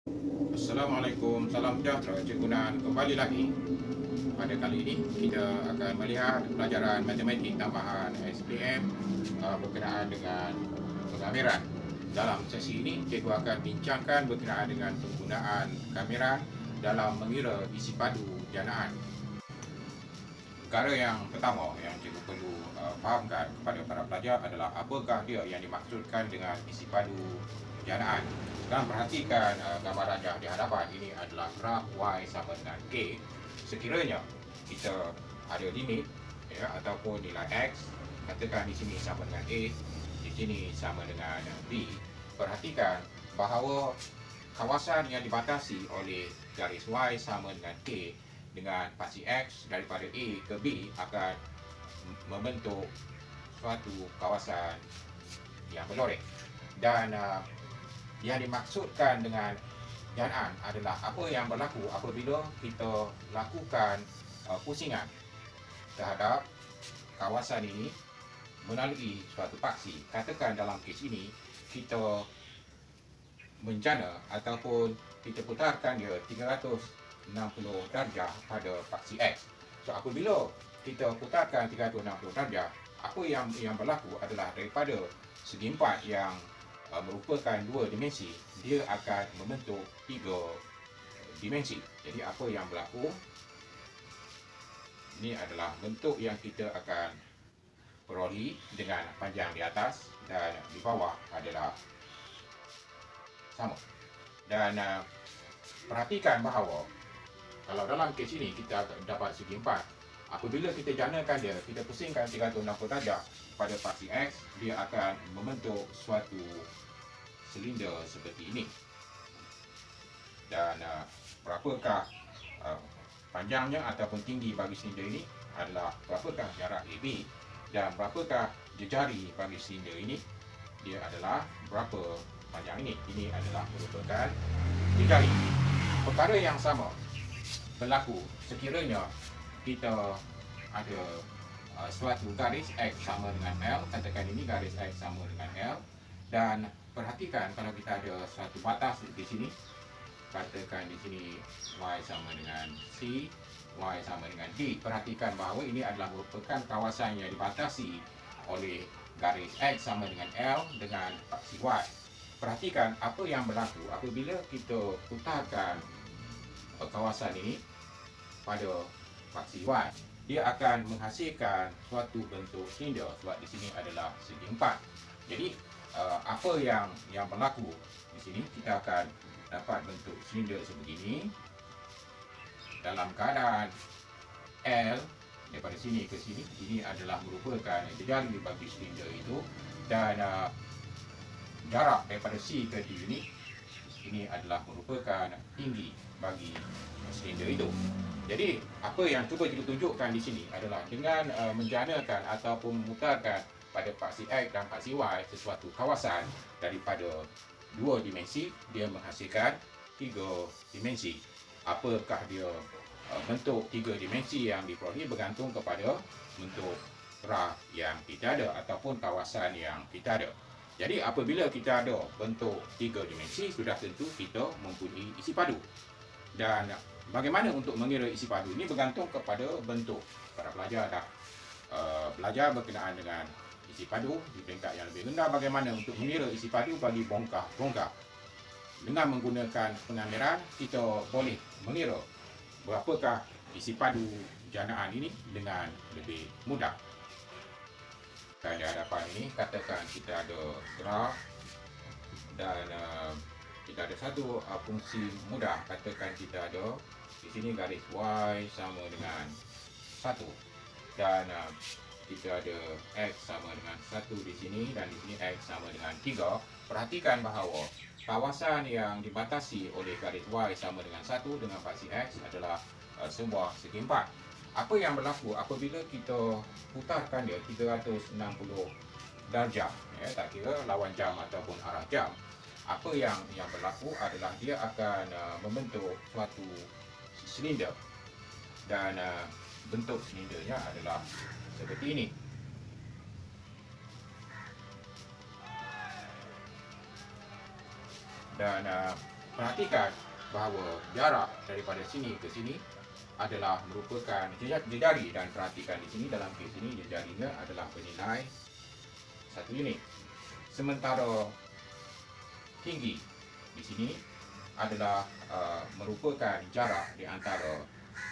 Assalamualaikum, salam sejahtera Cikgu Nan. Kembali lagi. Pada kali ini kita akan melihat pelajaran matematik tambahan SPM berkenaan dengan pengamiran. Dalam sesi ini, Cikgu akan bincangkan berkenaan dengan penggunaan kamera dalam mengira isi padu janaan. Perkara yang pertama yang Cikgu perlu fahamkan kepada para pelajar adalah apakah dia yang dimaksudkan dengan isi padu janaan. Sekarang perhatikan gambar rajah di hadapan. Ini adalah graf Y sama dengan K. Sekiranya kita ada limit ya, ataupun nilai X, katakan di sini sama dengan A, di sini sama dengan B. Perhatikan bahawa kawasan yang dibatasi oleh garis Y sama dengan K dengan paksi X daripada A ke B akan membentuk suatu kawasan yang berloreng. Dan yang dimaksudkan dengan janaan adalah apa yang berlaku apabila kita lakukan pusingan terhadap kawasan ini melalui suatu paksi. Katakan dalam kes ini kita menjana ataupun kita putarkan dia 360 darjah pada paksi X. So apabila kita putarkan 360 darjah, apa yang berlaku adalah daripada segi empat yang merupakan dua dimensi, dia akan membentuk tiga dimensi. Jadi apa yang berlaku, ini adalah bentuk yang kita akan peroleh dengan panjang di atas dan di bawah adalah sama. Dan perhatikan bahawa kalau dalam kes ini kita dapat segi empat, apabila kita janakan dia, kita pusingkan 360 darjah pada paksi X, dia akan membentuk suatu silinder seperti ini. Dan berapakah panjangnya ataupun tinggi bagi silinder ini adalah berapakah jarak AB, dan berapakah jejari bagi silinder ini, dia adalah berapa panjang ini. Ini adalah merupakan jejari. Perkara yang sama berlaku sekiranya kita ada suatu garis X sama dengan L, katakan ini garis X sama dengan L, dan perhatikan kalau kita ada suatu batas di sini, katakan di sini Y sama dengan C, Y sama dengan D. Perhatikan bahawa ini adalah merupakan kawasan yang dibatasi oleh garis X sama dengan L dengan paksi Y. Perhatikan apa yang berlaku apabila kita putarkan kawasan ini pada paksi Y. Dia akan menghasilkan suatu bentuk silinder sebab di sini adalah segi empat. Jadi apa yang berlaku di sini, kita akan dapat bentuk silinder sebegini dalam keadaan L daripada sini ke sini. Ini adalah merupakan jejari bagi silinder itu, dan jarak daripada C ke D ini adalah merupakan tinggi bagi silinder itu. Jadi apa yang cuba kita tunjukkan di sini adalah dengan menjanakan ataupun memutarkan pada paksi X dan paksi Y sesuatu kawasan daripada dua dimensi, dia menghasilkan tiga dimensi. Apakah dia bentuk tiga dimensi yang diperoleh bergantung kepada bentuk graf yang kita ada ataupun kawasan yang kita ada. Jadi apabila kita ada bentuk tiga dimensi, sudah tentu kita mempunyai isi padu. Dan bagaimana untuk mengira isi padu ini bergantung kepada bentuk. Para pelajar dah belajar berkenaan dengan isi padu di peringkat yang lebih rendah, bagaimana untuk mengira isi padu bagi bongkar. Dengan menggunakan pengamiran, kita boleh mengira berapakah isi padu janaan ini dengan lebih mudah. Dan di hadapan ini, katakan kita ada graf dan kita ada satu fungsi mudah. Katakan kita ada di sini garis Y sama dengan 1, dan kita ada X sama dengan 1 di sini, dan di sini X sama dengan 3. Perhatikan bahawa kawasan yang dibatasi oleh garis Y sama dengan 1 dengan paksi X adalah sebuah segi empat. Apa yang berlaku apabila kita putarkan dia 360 darjah, ya, tak kira lawan jam ataupun arah jam, apa yang berlaku adalah dia akan membentuk suatu silinder, dan bentuk silindernya adalah seperti ini. Dan perhatikan bahawa jarak daripada sini ke sini adalah merupakan jejari, dan perhatikan di sini dalam kes ini jejarinya adalah bernilai 1 unit. Sementara tinggi di sini adalah merupakan jarak di antara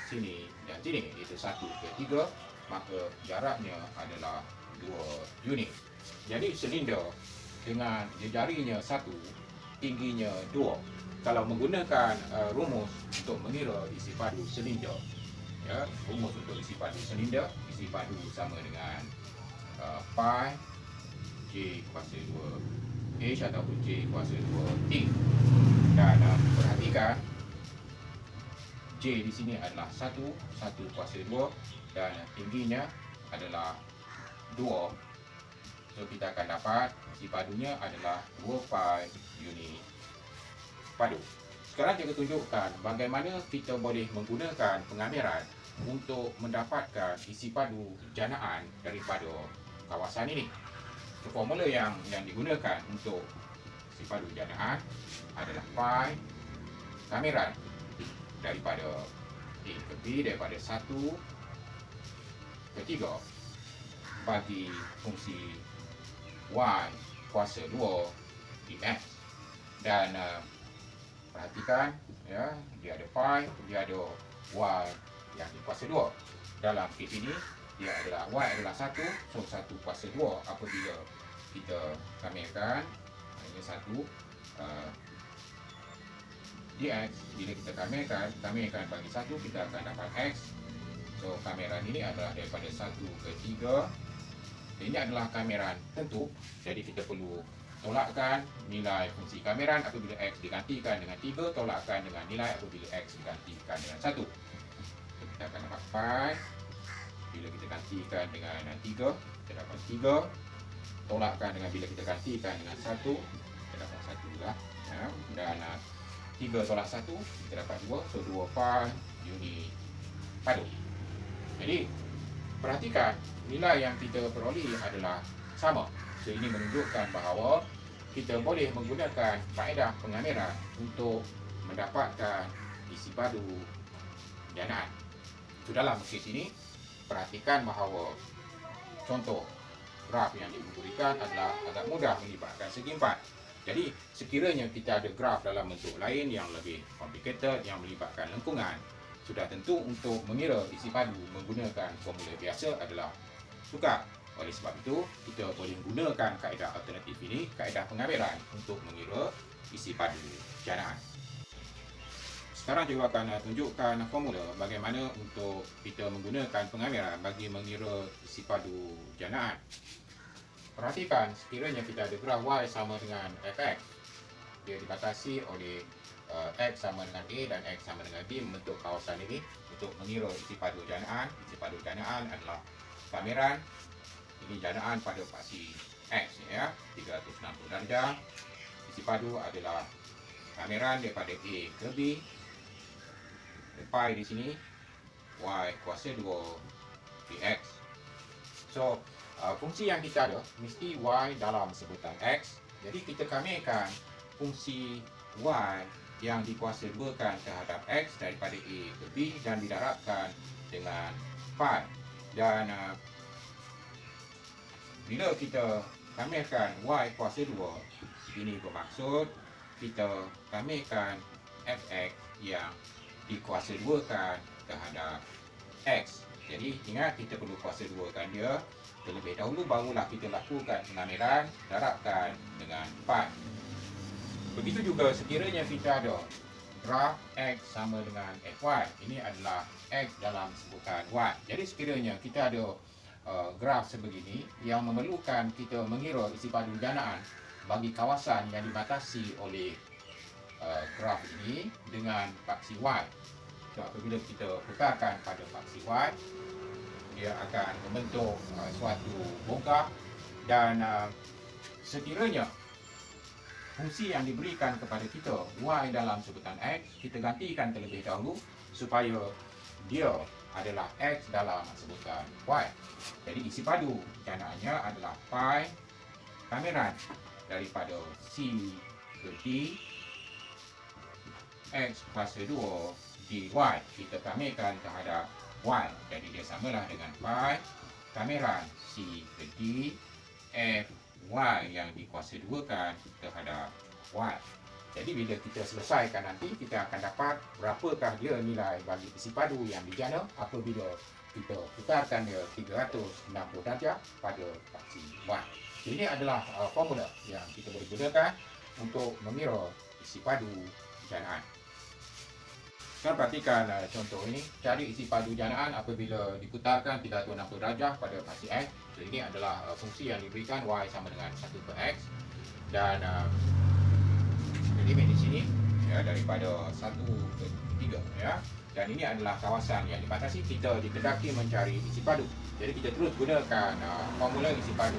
sini dan sini, iaitu 1 ke 3, maka jaraknya adalah 2 unit. Jadi silinder dengan jejarinya 1, tingginya 2. Kalau menggunakan rumus untuk mengira isi padu silinder, ya, rumus untuk isi padu silinder, isi padu sama dengan pi J kuasa 2 H ataupun J kuasa 2 T. Dan perhatikan J di sini adalah 1 kuasa 2, dan tingginya adalah 2. So kita akan dapat isi padunya adalah 2 pi unit padu. Sekarang saya akan tunjukkan bagaimana kita boleh menggunakan pengamiran untuk mendapatkan isi padu janaan daripada kawasan ini. So, formula yang digunakan untuk isi padu janaan adalah pi kamiran daripada A ke B, daripada 1 ke 3 bagi fungsi y kuasa 2 dx. Dan perhatikan, ya, dia ada pi, dia ada y yang dikuasa 2. Dalam kes ini dia adalah y adalah 1, so 1 kuasa 2 apabila kita kamirkan hanya 1 dx. Bila kita kamirkan bagi 1, kita akan dapat x. So kameran ini adalah daripada 1 ke 3. Ini adalah kameran tentu, jadi kita perlu tolakkan nilai fungsi kameran apabila x digantikan dengan 3, tolakkan dengan nilai apabila x digantikan dengan 1. Kita akan dapat pi. Bila kita gantikan dengan 3, kita dapat 3. Tolakkan dengan bila kita gantikan dengan 1, kita dapat 1 juga, ya. Dan 3 tolak 1, kita dapat 2. So 2 pi unit padu. Jadi perhatikan nilai yang kita peroleh adalah sama. So ini menunjukkan bahawa kita boleh menggunakan kaedah pengamiran untuk mendapatkan isi padu janaan. So dalam kes ini, perhatikan bahawa contoh graf yang diberikan adalah agak mudah melibatkan segi 4. Jadi sekiranya kita ada graf dalam bentuk lain yang lebih complicated, yang melibatkan lengkungan, sudah tentu untuk mengira isi padu menggunakan formula biasa adalah sukar. Oleh sebab itu, kita boleh menggunakan kaedah alternatif ini, kaedah pengamiran, untuk mengira isi padu janaan. Sekarang saya akan tunjukkan formula bagaimana untuk kita menggunakan pengamiran bagi mengira isi padu janaan. Perhatikan, sekiranya kita ada graf y sama dengan fx, dia dibatasi oleh x sama dengan a dan x sama dengan b membentuk kawasan ini untuk mengira isi padu janaan. Isi padu janaan adalah kameran. Ini janaan pada paksi x, ya, 360 darjah. Isi padu adalah kameran daripada A ke B. Pi di sini y kuasa 2 dx. So fungsi yang kita ada mesti y dalam sebutan x. Jadi kita kamirkan fungsi y yang dikuasa 2kan terhadap x daripada A ke B dan didarabkan dengan pi. Dan bila kita kamirkan y kuasa 2, ini bermaksud kita kamirkan fx yang dikuasa 2kan terhadap x. Jadi ingat, kita perlu kuasa 2kan dia terlebih dahulu, barulah kita lakukan pengamiran, darabkan dengan pi. Begitu juga sekiranya kita ada graf x sama dengan fy. Ini adalah x dalam sebutan y. Jadi sekiranya kita ada graf sebegini yang memerlukan kita mengira isi padu janaan bagi kawasan yang dibatasi oleh graf ini dengan paksi y. So, apabila kita putarkan pada paksi y, dia akan membentuk suatu bongkar. Dan sekiranya fungsi yang diberikan kepada kita y dalam sebutan x, kita gantikan terlebih dahulu supaya dia adalah x dalam sebutan y. Jadi isi padu janaannya adalah pi kameran daripada C ke D X kuasa 2 dy. Kita kamerkan terhadap Y. Jadi dia samalah dengan pi kameran C ke D F Y yang dikuasa 2 kan terhadap Y. Jadi bila kita selesaikan nanti, kita akan dapat berapakah dia nilai bagi isi padu yang dijana apabila kita putarkan dia 360 darjah pada paksi Y. Ini adalah formula yang kita boleh gunakan untuk mengira isi padu janaan. Sekarang perhatikan contoh ini. Cari isi padu janaan apabila diputarkan 360 darjah pada paksi X. So, ini adalah fungsi yang diberikan Y sama dengan 1 per X. Dan limit di sini ya, daripada 1 ke 3 ya. Dan ini adalah kawasan yang dibatasi. Kita dikendaki mencari isi padu. Jadi kita terus gunakan formula isi padu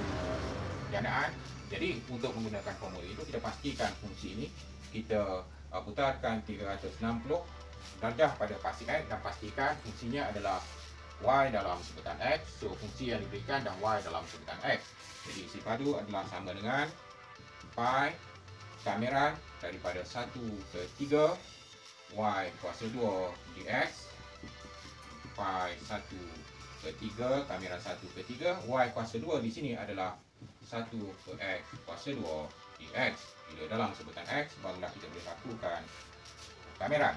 janaan. Jadi untuk menggunakan formula itu, kita pastikan fungsi ini kita putarkan 360 darjah pada paksi X dan pastikan fungsinya adalah Y dalam sebutan X. So fungsi yang diberikan dan Y dalam sebutan X. Jadi isi padu adalah sama dengan pi kameran daripada 1 ke 3 Y kuasa 2 dx pi 1 ke 3 kameran 1 ke 3 Y kuasa 2 di sini adalah 1 ke X kuasa 2 dx. Bila dalam sebutan X, barulah kita boleh lakukan kameran.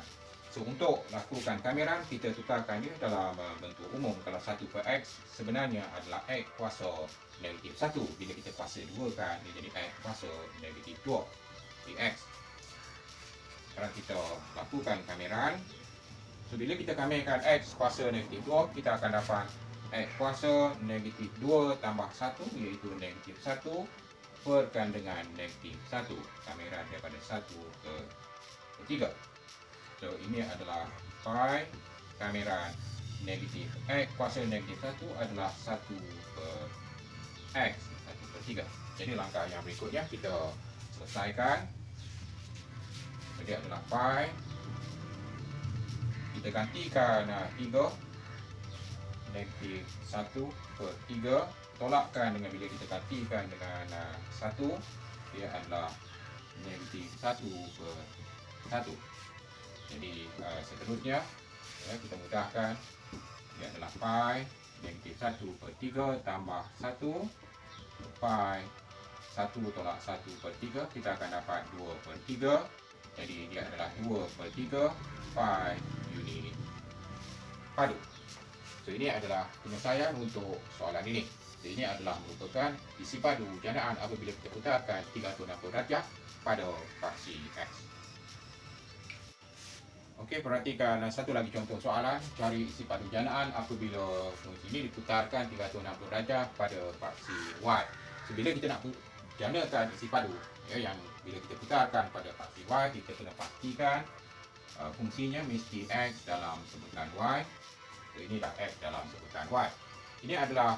So untuk lakukan kameran, kita tukarkan dia dalam bentuk umum. Kalau 1 per X sebenarnya adalah X kuasa negatif 1. Bila kita kuasa 2 kan, dia jadi X kuasa negatif 2 dx. Sekarang kita lakukan kameran. So bila kita kamerkan X kuasa negatif 2, kita akan dapat X kuasa negatif 2 tambah 1, iaitu negatif 1 perkan dengan negatif 1. Kameran daripada 1 ke 3. So ini adalah pi kameran negatif X kuasa negatif 1 adalah 1 per X 1 per 3. Jadi langkah yang berikutnya kita selesaikan. Jadi adalah pi, kita gantikan 3 negatif 1 per 3, tolakkan dengan bila kita gantikan dengan 1, dia adalah negatif 1 per 1. Jadi seterusnya ya, kita mudahkan, dia adalah pi negatif 1 per 3 tambah 1 pi 1 tolak 1 per 3, kita akan dapat 2 per 3. Jadi dia adalah 2 per 3 pi unit padu. So ini adalah penyelesaian untuk soalan ini. Jadi ini adalah merupakan isi padu janaan apabila kita putarkan 360 darjah pada paksi X. Okey, perhatikan satu lagi contoh soalan. Cari isi padu janaan apabila fungsi ini diputarkan 360 darjah pada paksi Y. So, bila kita nak janakan isi padu ya, yang bila kita putarkan pada paksi Y, kita kena pastikan fungsinya mesti X dalam sebutan Y. So, inilah X dalam sebutan Y. Ini adalah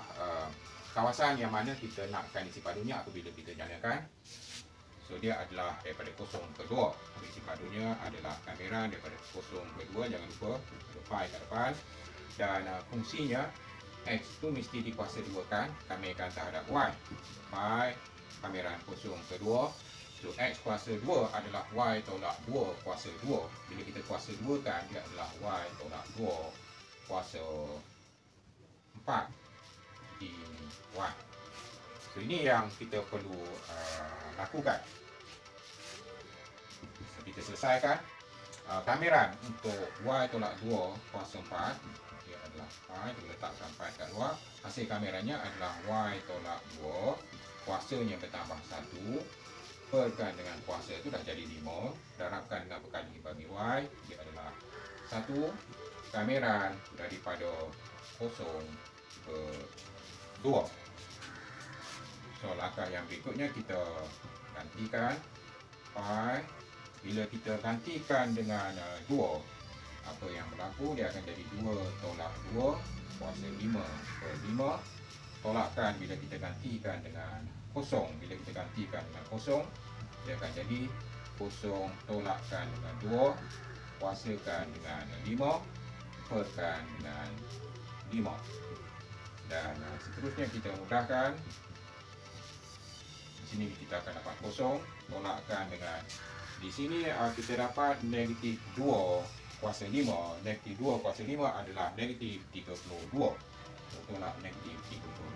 kawasan yang mana kita nakkan isi padunya apabila kita janakan. So dia adalah daripada 0 ke 2. Isi padunya adalah kamera daripada 0 ke 2. Jangan lupa ada pi kat depan. Dan fungsinya X tu mesti dikuasa 2 kan, kamerkan terhadap Y. Pi kamera 0 ke 2. So X kuasa 2 adalah Y tolak 2 kuasa 2. Bila kita kuasa 2 kan, dia adalah Y tolak 2 kuasa 4 di Y. So ini yang kita perlu lakukan. So, kita selesaikan kameran untuk Y tolak 2 kuasa 4. Dia adalah pi, kita letakkan pi kat luar. Hasil kameranya adalah Y tolak 2, kuasanya bertambah 1 perkan dengan kuasa itu dah jadi 5. Darabkan dengan berkali bagi Y, dia adalah 1 kameran daripada 0 ke 2. So langkah yang berikutnya kita gantikan pi. Bila kita gantikan dengan 2, apa yang berlaku, dia akan jadi 2 tolak 2 kuasa 5 per 5. Tolakkan bila kita gantikan dengan 0. Bila kita gantikan dengan 0, dia akan jadi 0 tolakkan dengan 2 kuasakan dengan 5 perkan dengan 5. Dan seterusnya kita mudahkan. Di sini kita akan dapat 0, tolakkan dengan Di sini kita dapat negatif 2 kuasa 5. Negatif 2 kuasa 5 adalah negatif 32. Tolak negatif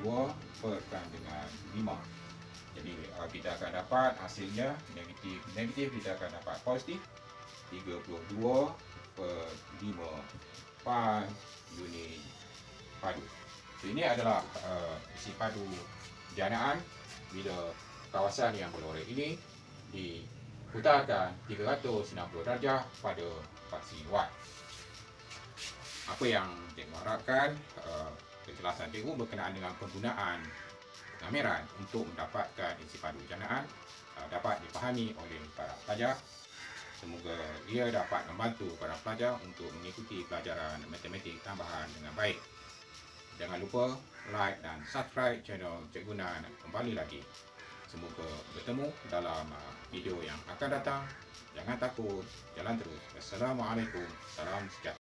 32 perkan dengan 5. Jadi kita akan dapat hasilnya negatif kita akan dapat positif 32 per 5 pi unit padu. So, ini adalah isi padu janaan bila kawasan yang berlorek ini diputarkan 360 darjah pada paksi watt. Apa yang cikgu harapkan kejelasan cikgu berkenaan dengan penggunaan pengameran untuk mendapatkan isi padu janaan dapat dipahami oleh para pelajar. Semoga ia dapat membantu para pelajar untuk mengikuti pelajaran matematik tambahan dengan baik. Jangan lupa like dan subscribe channel Cikgu Nan kembali lagi. Semoga bertemu dalam video yang akan datang. Jangan takut, jalan terus. Assalamualaikum, salam sejahtera.